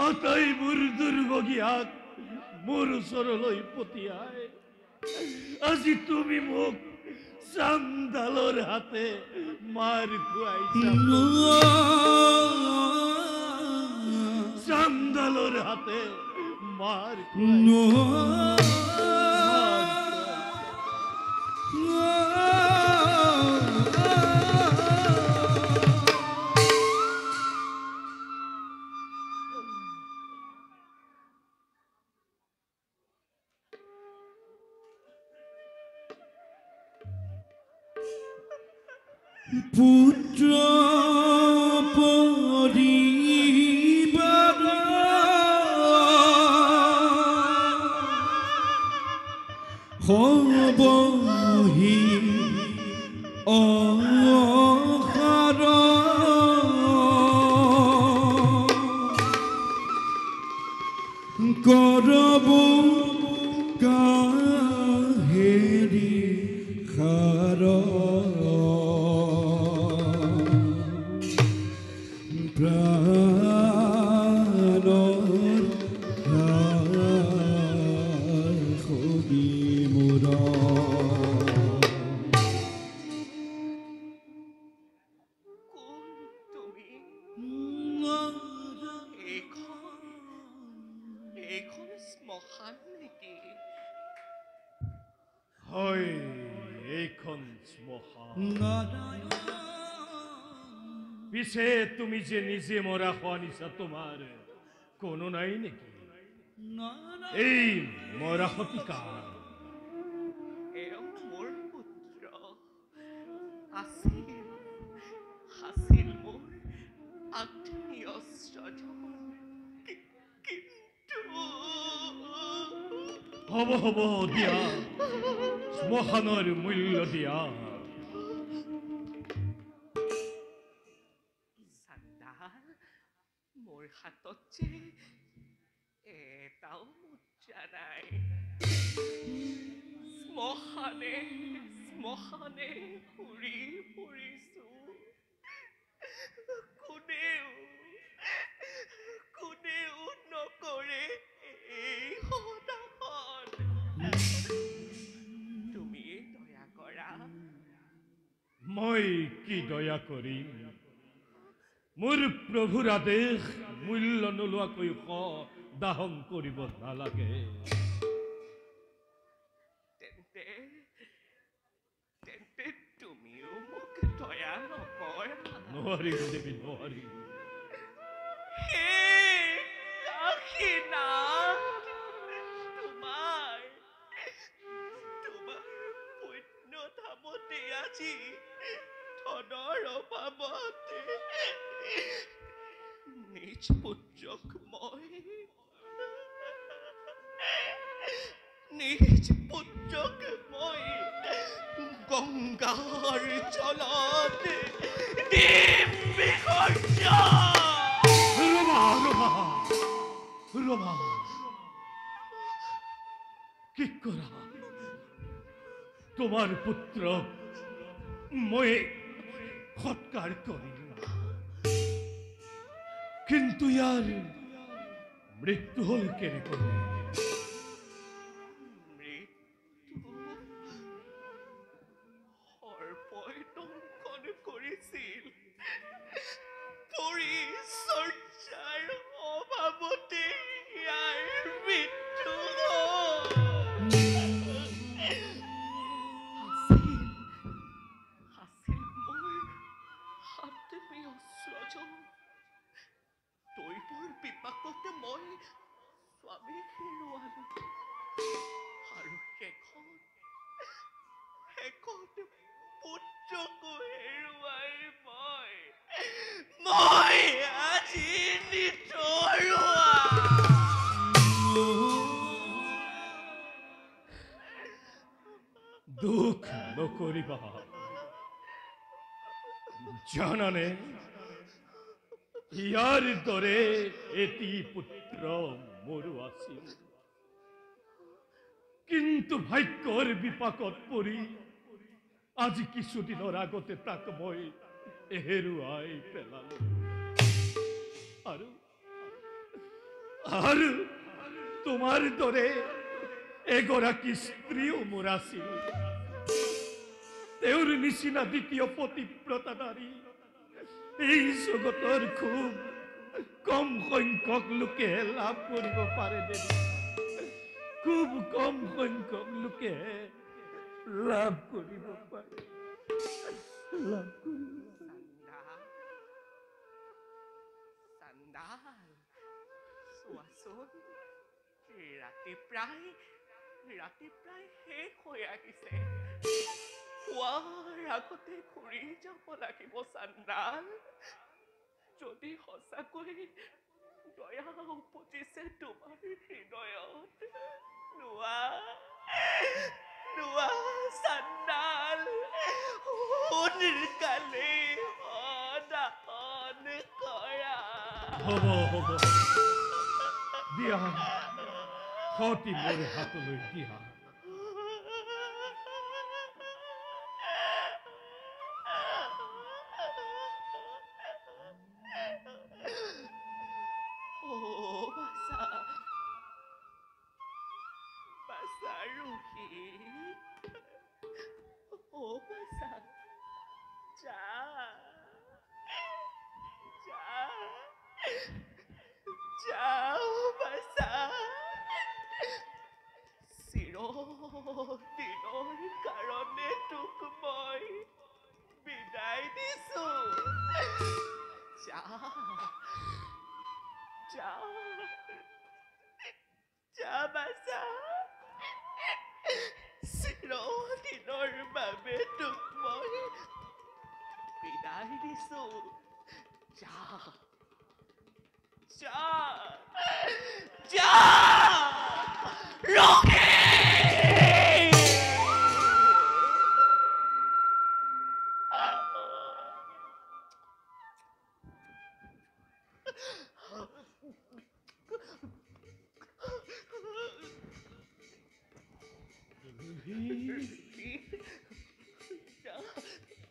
আটাইবোৰ দুৰ্ভগীয়াক মোৰ ওচৰলৈ পঠিয়াই আজি তুমি মোক চান্দালৰ হাতে মাৰ খুৱাইছা চান্দালৰ হাতে মাৰ পুত্ৰ পৰিবাৰ হবহি অসাৰ হয় এইখন শ্মশান। পিছে তুমি যে নিজে মরা হওয়া নিশা তোমার কোনো নাই নাকি? এই মরা হতিকার এওঁ মোৰ পুত্ৰ আছিল মোৰ আত্মীয় স্বজন। কিন্তু হ'ব দিয়া, শ্মশানৰ মূল্য দিয়া। চান্দাল, মোৰ হাতত যে এটাও মুদ্ৰা নাই। শ্মশানে ঘূৰি ফুৰিছো, কোনেও নকৰে এই সদাহন। তুমি দয়া কৰা। মই কি দয়া কৰিম? মোৰ প্ৰভুৰ আদেশ মূল্য নোলোৱাকৈ দাহন কৰিব নালাগে। তেন্তে তুমিও মোক দয়া নকৰা। নোৱাৰিম দেৱী, নোৱাৰিম। হে কাশীনাথ, তোমাৰ পুণ্য ধামতে আজি ধনৰ অভাৱতে নিজ পুত্ৰক মই গংগাৰ জলত দিম বিসৰ্জন। ৰবা, কি কৰা? তোমাৰ পুত্ৰক মই সৎকাৰ কৰিম, কিন্তু ইয়াৰ মৃত্যু হল কেনেকৈ? সৰ্পই দংশন কৰিছিল, পৰিচৰ্যাৰ অভাৱতে ইয়াৰ মৃত্যু আছিল মোৰ আত্মীয় স্বজন। দৈৱৰ বিপাকতে মই স্বামীক হেৰুৱালো, আৰু শেষত পুত্ৰকো হেৰুৱাই মই আজি নিথৰুৱা। দুখ নকৰিবা, জানানে ইয়াৰ দৰে এটি পুত্ৰ মোৰো আছিল, কিন্তু ভাগ্যৰ বিপাকত পৰি আজি কিছুদিনৰ আগতে তাক মই হেৰুৱাই পেলালো। আৰু তোমাৰ দৰে এগৰাকী স্ত্ৰীও মোৰ আছিল। তেওঁৰ নিচিনা দ্বিতীয় পতিব্ৰতা নাৰী এই জগতৰ খুব কম সংখ্যক লোকে লাভ কৰিব পাৰে দেৱী, খুব কম সংখ্যক লোকে লাভ কৰিব পাৰে। চান্দাল, চোৱাচোন, ৰাতি প্ৰায় শেষ হৈ আহিছে। পুৱাৰ আগতে ঘূৰি যাব লাগিব চান্দাল। যদি সঁচাকৈ দয়া উপজিছে তোমাৰ হৃদয়ত, লোৱা চান্দাল, সোনকালে দাহন কৰা। হ'ব দিয়া, সতী মোৰ হাতলৈ দিয়া। বাছা ৰুহি, বাছা, যাও বাছা। চিৰ চিৰদিনৰ কাৰণে তোক মই বিদায় দিছো। যা যা যা বাছা, চিৰদিনৰ বাবে তোক মই বিদায় দিছো। যা যা যা ৰখে।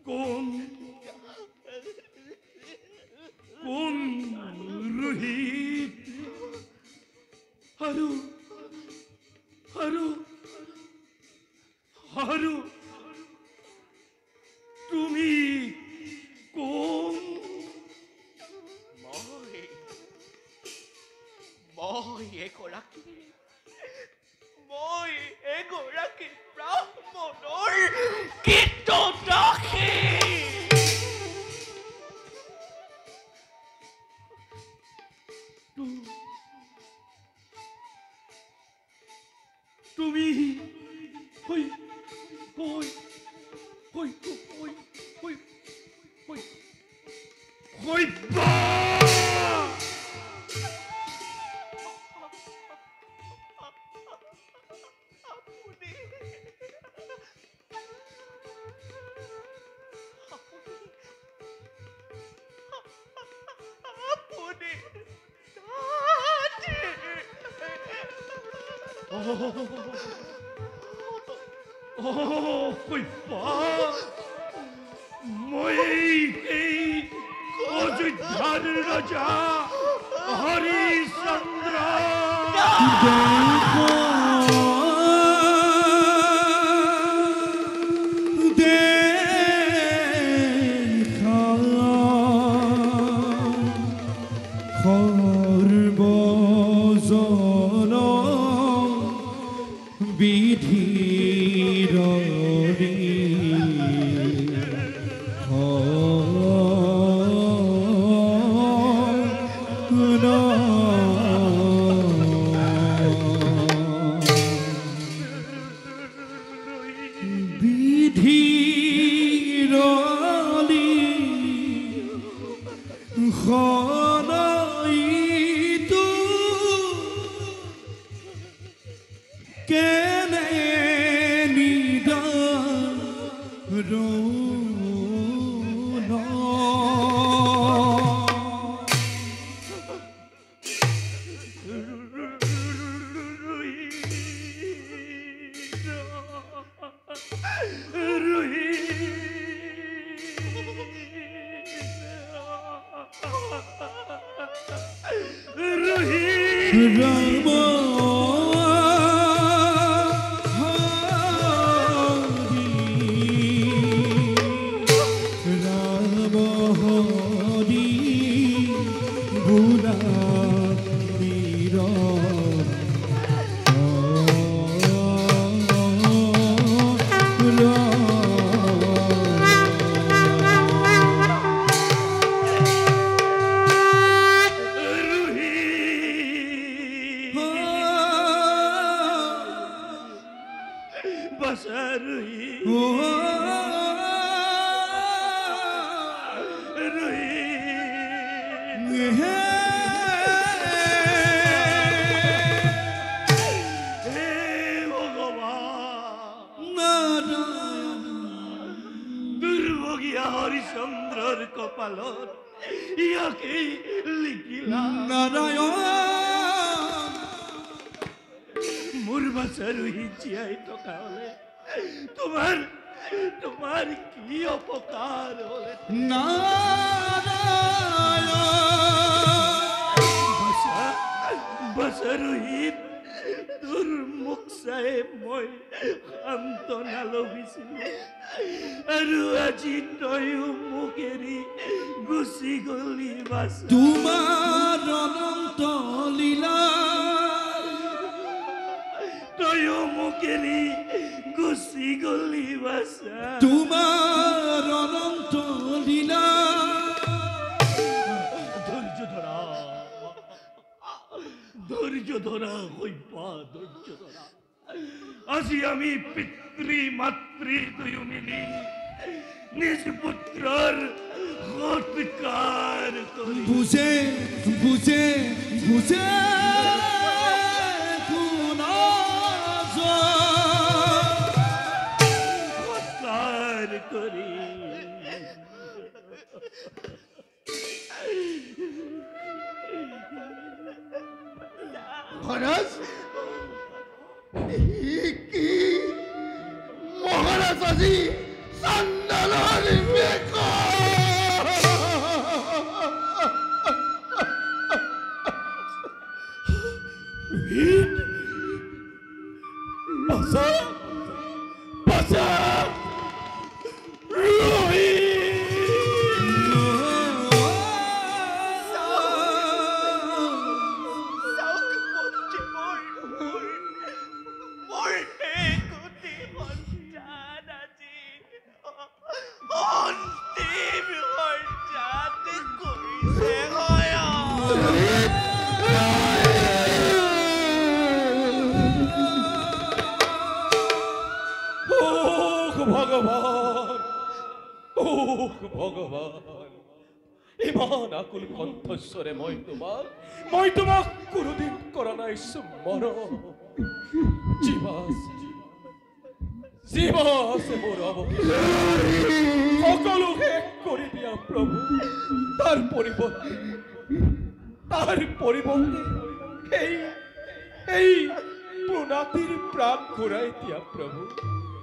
কোন কোন ৰোহিত আৰু আৰু আৰু তুমি কোন? মই এগৰাকী ব্ৰাহ্মণৰ কীৰ্তদাসী। তুমি মই এই অযোধ্যাৰ ৰজা হৰিশ্চন্দ্ৰ। হৰিচন্দ্ৰৰ কপালত ইয়াকে লিখিলা নাৰায়ণ। মোৰ বাচ্চা ৰোহিত জীয়াই থকা হলে তোমাৰ কি অপকাৰ হলে? বাচ্চা ৰোহিত, তোৰ মুখ চাই মই সান্তনা লভিছিলো আৰু আজি তয়ো মোক এৰি গুচি গলি। বাচ্চা তোমাৰ অনন্ত লীলা তয়ো মুকেৰি গুচি গলি বাছা তোমাৰ অনন্ত লীলা ধৈর্য ধরা হইপা ধৈর্য ধরা আজি আমি পিতৃ মাতৃ দুই মিলি নিজ পুত্রর সৎকার করি বুঝে বুঝে বুঝে সৎকার করি মহারাজ কি মহারাজ আজি চান্দালৰ বেকা বাছা বাছা ভগবান ও ভগবান ইমান আকুল কণ্ঠস্বৰে মই তোমাক কোনোদিন কৰা নাই স্মৰণ জীৱা আছে মোৰ অৱশেষ সকলো শেষ কৰি দিয়া প্ৰভু তাৰ পৰিৱৰ্তে এই পুনাতিৰ প্ৰাণ ঘূৰাই দিয়া প্ৰভু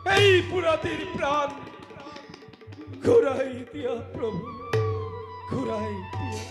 এই পুনাতিৰ প্ৰাণ ঘূৰাই দিয়া প্ৰভু ঘূৰাই দিয়া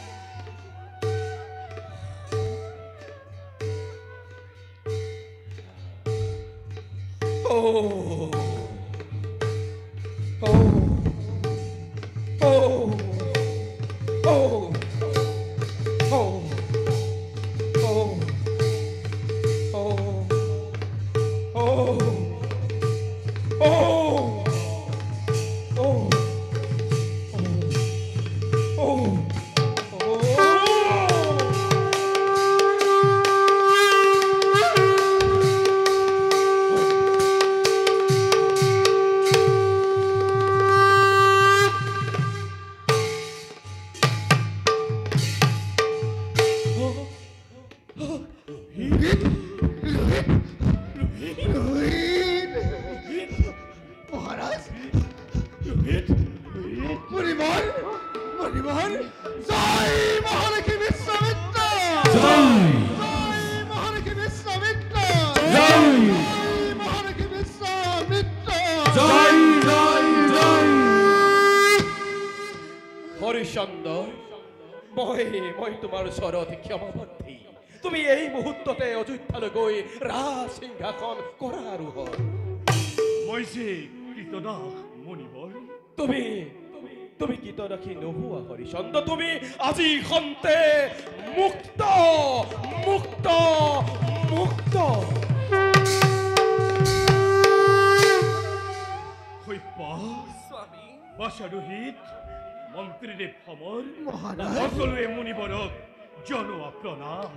মহাৰাজ পৰিবাৰ পৰিবাৰ জয় মহালক্ষ্মী বিশ্বামিত্ৰ জয় মহালক্ষ্মী বিশ্বামিত্ৰ জয় মহালক্ষ্মী বিশ্বামিত্ৰ জয় জয় জয় হৰিচন্দ্ৰ মই তোমাৰ ওচৰত ক্ষমাপ্ৰাৰ্থী তুমি এই মুহূৰ্ততে অযোধ্যালৈ গৈ ৰাজ সিংহাসন কৰা আৰোহণ মই যে কীৰ্তদাস মণিবৰ তুমি কীৰ্তদাসী নোহোৱা হৰিচন্দ্ৰ তুমি আজি খন্তে মুক্ত মুক্ত মুক্ত হইপা স্বামী বাসাৰোহিত মন্ত্ৰীদেৱ সমৰ মহাৰাজ সকলোৱে মুনিবৰক জনোৱা প্ৰণাম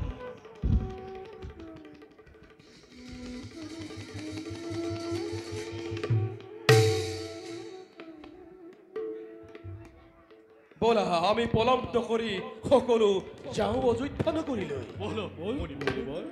বলা আমি পলন্ত কৰি সকলো যাওঁ অযোধ্যা নগৰীলৈ বল মণিবৰ